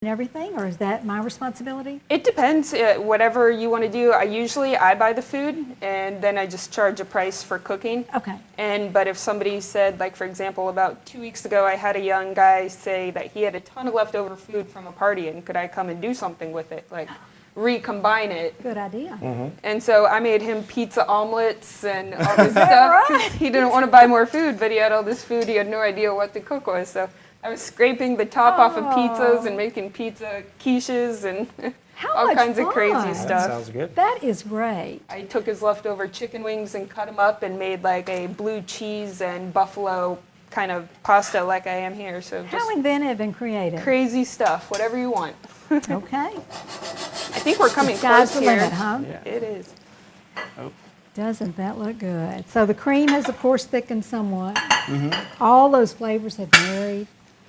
and everything, or is that my responsibility? It depends. Whatever you want to do. I buy the food, and then I just charge a price for cooking. Okay. But if somebody said, like for example, about 2 weeks ago, I had a young guy say that he had a ton of leftover food from a party, and could I come and do something with it, like recombine it? Good idea. Mm-hmm. And so I made him pizza omelets and all this stuff because he didn't want to buy more food, but he had all this food. He had no idea what to cook with, so. I was scraping the top off of pizzas and making pizza quiches and all kinds of crazy stuff. That sounds good. That is great. I took his leftover chicken wings and cut them up and made like a blue cheese and buffalo kind of pasta like I am here. So just How inventive and creative. crazy stuff, whatever you want. Okay. I think we're coming Sky's close the here. limit, huh? Yeah. It is. Oh. Doesn't that look good? So the cream has, of course, thickened somewhat. Mm-hmm. All those flavors have married.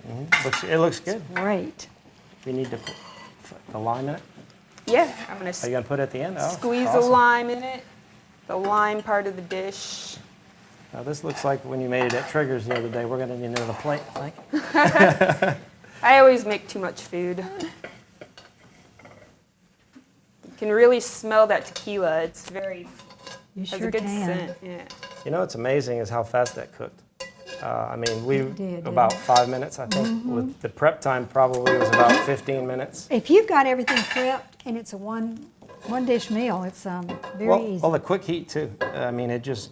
Mm-hmm. It looks good. Great. You need to put the lime in it? Yeah, I'm going Are you to going to put it at the end? Oh, squeeze awesome. a lime in it, the lime part of the dish. Now this looks like when you made it at Trigger's the other day. We're going to need another plate, I think. I always make too much food. You can really smell that tequila. It's very, You has sure a good can. scent. Yeah. You know what's amazing is how fast that cooked. I mean, It did, about didn't it? 5 minutes, I think. With the prep time, probably was about 15 minutes. If you've got everything prepped and it's a one dish meal, it's very easy. Well, the quick heat too. I mean, it That's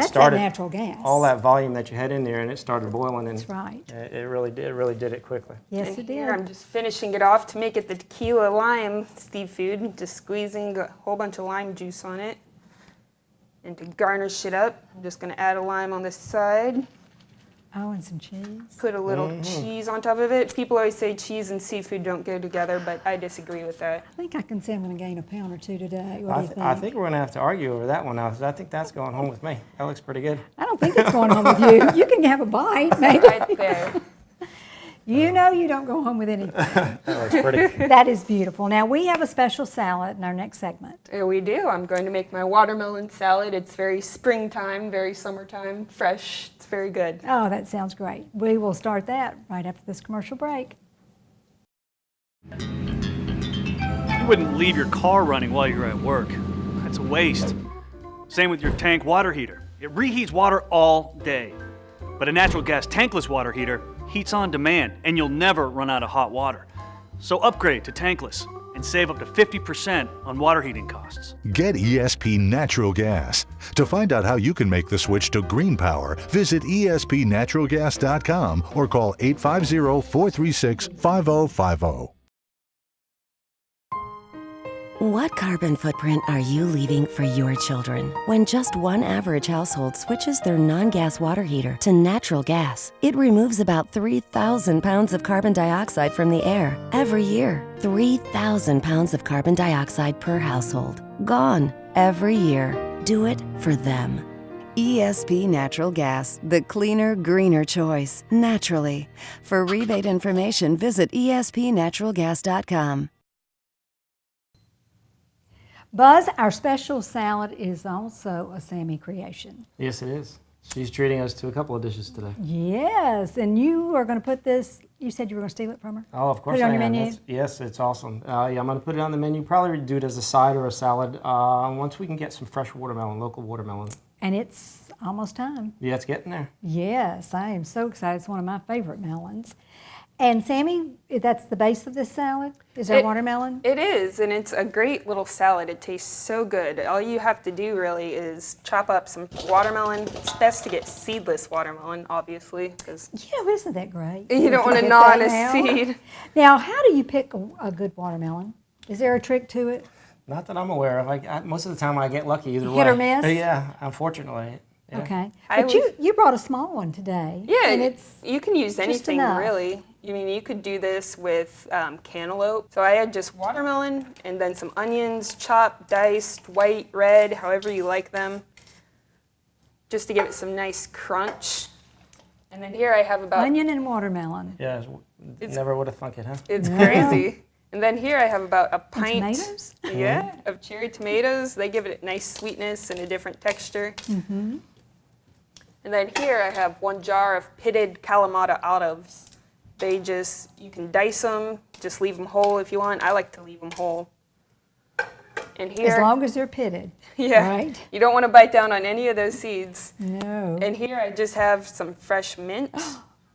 started that natural gas. all that volume that you had in there, and it started boiling. And That's right. It really did it quickly. Yes, And it here did. I'm just finishing it off to make it the tequila lime seafood, just squeezing a whole bunch of lime juice on it. And to garnish it up, I'm just going to add a lime on this side. Oh, and some cheese. Put a little cheese on top of it. People always say cheese and seafood don't go together, but I disagree with that. I think I can say I'm going to gain a pound or two today. What do you think? I think we're going to have to argue over that one now, because I think that's going home with me. That looks pretty good. I don't think it's going home with you. You can have a bite, maybe. Right there. You know you don't go home with anything. That looks pretty. That is beautiful. Now, we have a special salad in our next segment. Here we do. I'm going to make my watermelon salad. It's very springtime, very summertime, fresh. It's very good. Oh, that sounds great. We will start that right after this commercial break. You wouldn't leave your car running while you're at work. That's a waste. Same with your tank water heater. It reheats water all day. But a natural gas tankless water heater heats on demand, and you'll never run out of hot water. So upgrade to tankless and save up to 50% on water heating costs. Get ESP Natural Gas. To find out how you can make the switch to green power, visit espnaturalgas.com or call 850-436-5050. What carbon footprint are you leaving for your children? When just one average household switches their non-gas water heater to natural gas, it removes about 3,000 pounds of carbon dioxide from the air every year. 3,000 pounds of carbon dioxide per household. Gone every year. Do it for them. ESP Natural Gas, the cleaner, greener choice, naturally. For rebate information, visit espnaturalgas.com. Buzz, our special salad is also a Sammy creation. Yes, it is. She's treating us to a couple of dishes today. Yes, and you are going to put this, you said you were going to steal it from her? Oh, of course Put it on I your am. menu? Yes, it's awesome. Yeah, I'm going to put it on the menu. Probably do it as a side or a salad once we can get some fresh watermelon, local watermelon. And it's almost time. Yeah, it's getting there. Yes, I am so excited. It's one of my favorite melons. And Sammy, that's the base of this salad? Is there watermelon? It is, and it's a great little salad. It tastes so good. All you have to do really is chop up some watermelon. It's best to get seedless watermelon, obviously, because Yeah, isn't that great? you don't want to Get gnaw on that a out. seed. Now, how do you pick a good watermelon? Is there a trick to it? Not that I'm aware of. Most of the time I get lucky either way. Hit or miss? Yeah, unfortunately. Yeah. Okay. I But you brought a small one today. Yeah, And it's you can use anything enough. really. I mean, you could do this with cantaloupe. So I had just watermelon and then some onions, chopped, diced, white, red, however you like them, just to give it some nice crunch. And then here I have about, onion and watermelon. Yeah, never would have thunk it, huh? it's crazy. And then here I have about a pint, tomatoes? yeah, of cherry tomatoes. They give it a nice sweetness and a different texture. Mm-hmm. And then here I have 1 jar of pitted Kalamata olives. You can dice them just leave them whole if you want. I like to leave them whole. And here, As long as they're pitted. yeah, Right? you don't want to bite down on any of those seeds. No. And here I just have some fresh mint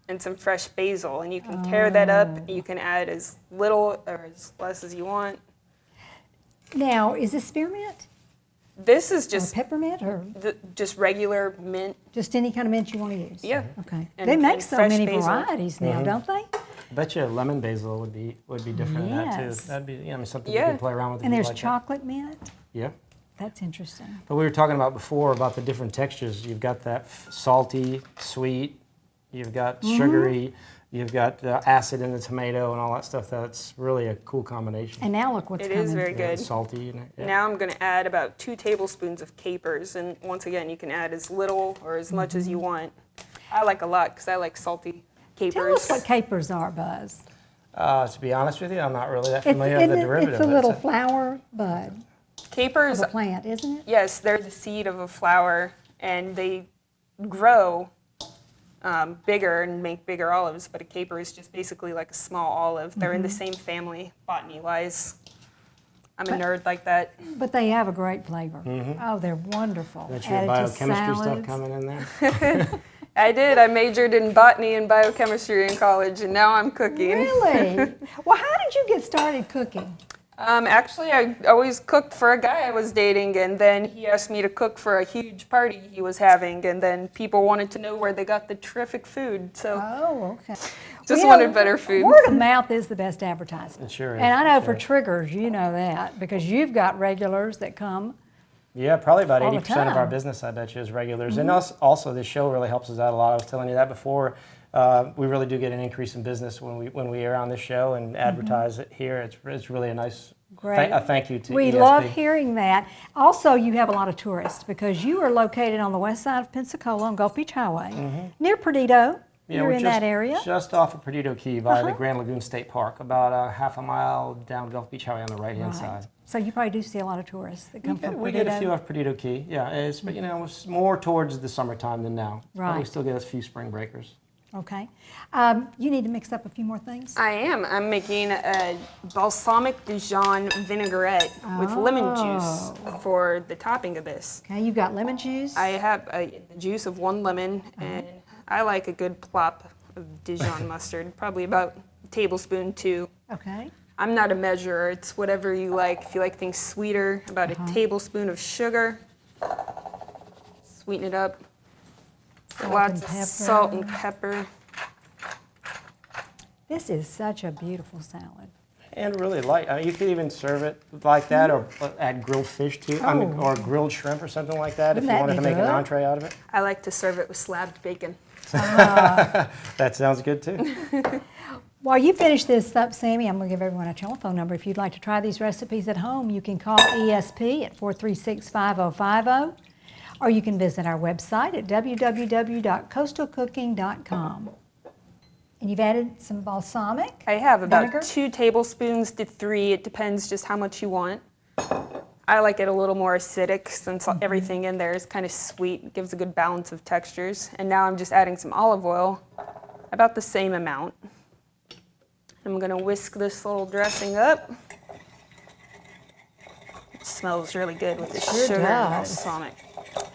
and some fresh basil, and you can tear that up. You can add as little or as less as you want. Now, is this spearmint? This is Or just peppermint? Or just regular mint. just any kind of mint you want to use? Yeah. Okay. And- They make and so fresh many basil. varieties now, don't they? I bet you lemon basil would be different in that too. Yes. That'd be, you know, something you Yeah. could play around with. And if you there's like that. chocolate mint. Yeah. That's interesting. But we were talking about before about the different textures. You've got that salty, sweet, you've got sugary, you've got the acid in the tomato and all that stuff. That's really a cool combination. And now look what's It coming. is very Yeah, good. it's salty. And yeah. Now I'm going to add about 2 tablespoons of capers, and once again, you can add as little or as much as you want. I like a lot because I like salty capers. Tell us what capers are, Buzz. To be honest with you, I'm not really that familiar with the derivative. It's a but little flower bud Capers, of a plant, isn't it? yes, they're the seed of a flower, and they grow bigger and make bigger olives, but a caper is just basically like a small olive. They're in the same family, botany-wise. I'm a nerd like that. But they have a great flavor. Oh, they're wonderful. That's your Added to biochemistry stuff salads. coming in there. I did. I majored in botany and biochemistry in college, and now I'm cooking. Really? Well, how did you get started cooking? Actually, I always cooked for a guy I was dating, and then he asked me to cook for a huge party he was having, and then people wanted to know where they got the terrific food, so Oh, okay. just Well, wanted better food. Word of mouth is the best advertisement. It sure is, And I know sure for is. triggers, you know that, because you've got regulars that come. Yeah, probably about All the 80% of our time. Mm-hmm. business, I bet you, is regulars. And also, this show really helps us out a lot. I was telling you that before. We really do get an increase in business when we air on this show and advertise it here. It's really a nice Great. a thank you to We ESP. love hearing that. Also, you have a lot of tourists because you are located on the west side of Pensacola on Gulf Beach Highway, near Perdido. Yeah, You're we're in that area. Just off of Perdido Key by the Grand Lagoon State Park, about a half a mile down Gulf Beach Highway on the right-hand side. So you probably do see a lot of tourists that come from We Perdido. get a few off Perdido Key, yeah. But it's more towards the summertime than now. But we Right. still get a few spring breakers. Okay. You need to mix up a few more things. I am. I'm making a balsamic Dijon vinaigrette with lemon juice for the topping of this. Okay, you've got lemon juice. I have the juice of 1 lemon, and I like a good plop of Dijon mustard, probably about a tablespoon, 2. Okay. I'm not a measurer. It's whatever you like. If you like things sweeter, about a tablespoon of sugar. Sweeten it up. Salt Lots and of pepper. salt and pepper. This is such a beautiful salad. And really light. You could even serve it like that or add grilled fish too, or grilled shrimp or something like that if Wouldn't you that wanted to be make an good? entree out of it. I like to serve it with slabbed bacon. That sounds good too. While you finish this up, Sammy, I'm going to give everyone a telephone number. If you'd like to try these recipes at home, you can call ESP at 436-5050, or you can visit our website at www.coastalcooking.com. And you've added some balsamic. I have about vinegar? 2 tablespoons to 3. It depends just how much you want. I like it a little more acidic since everything in there is kind of sweet. It gives a good balance of textures. And now I'm just adding some olive oil, about the same amount. I'm going to whisk this little dressing up. It smells really good with the Sure sugar and does. balsamic.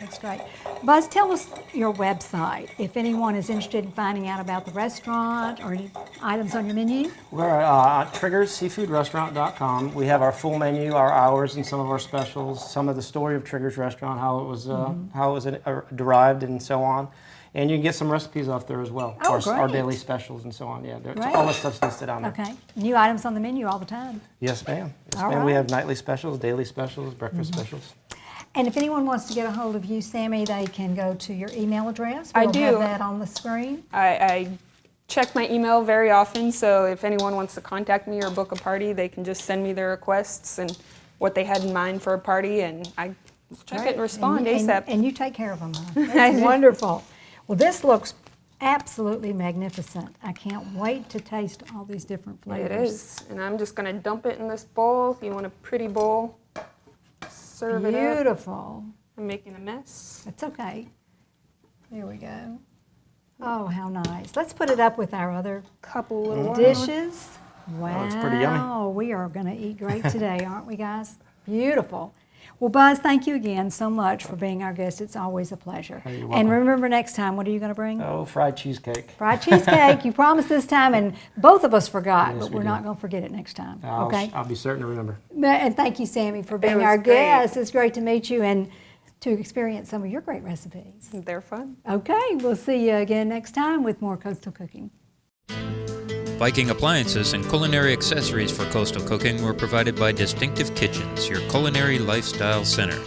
That's great. Buzz, tell us your website if anyone is interested in finding out about the restaurant or any items on your menu. We're at triggersseafoodrestaurant.com. We have our full menu, our hours, and some of our specials, some of the story of Triggers Restaurant, how it was derived, and so on. And you can get some recipes off there as well. Oh, our great. daily specials and so on. Yeah, Great. all that stuff's listed on there. Okay. New items on the menu all the time. Yes, ma'am. Yes, All ma'am. We right. have nightly specials, daily specials, breakfast specials. And if anyone wants to get a hold of you, Sammy, they can go to your email address. I We'll do. have that on the screen. I check my email very often, so if anyone wants to contact me or book a party, they can just send me their requests and what they had in mind for a party, and I check it and respond ASAP. And you take care of them, huh? That's wonderful. Well, this looks absolutely magnificent. I can't wait to taste all these different flavors. It is, and I'm just going to dump it in this bowl. If you want a pretty bowl, serve it up. Beautiful. I'm making a mess. That's okay. There we go. Oh, how nice. Let's put it up with our other Couple little dishes. Wow. looks pretty yummy. We are going to eat great today, aren't we, guys? Beautiful. Well, Buzz, thank you again so much for being our guest. It's always a pleasure. Hey, you're And welcome. remember next time, what are you going to bring? Oh, fried cheesecake. Fried cheesecake. You promised this time, and both of us forgot, Yes, but we we're did. not going to forget it next time. I'll, Okay? I'll be certain to remember. And thank you, Sammy, for being was our great. guest. It's great to meet you and to experience some of your great recipes. They're fun. Okay, we'll see you again next time with more Coastal Cooking. Viking appliances and culinary accessories for coastal cooking were provided by Distinctive Kitchens, your culinary lifestyle center.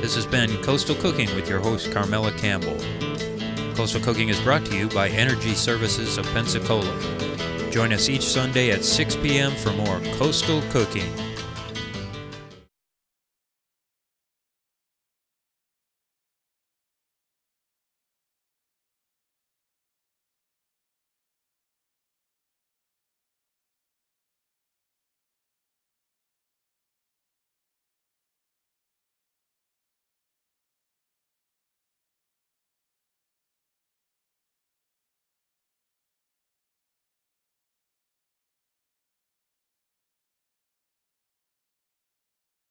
This has been Coastal Cooking with your host, Carmela Campbell. Coastal Cooking is brought to you by Energy Services of Pensacola. Join us each Sunday at 6 p.m. for more Coastal Cooking.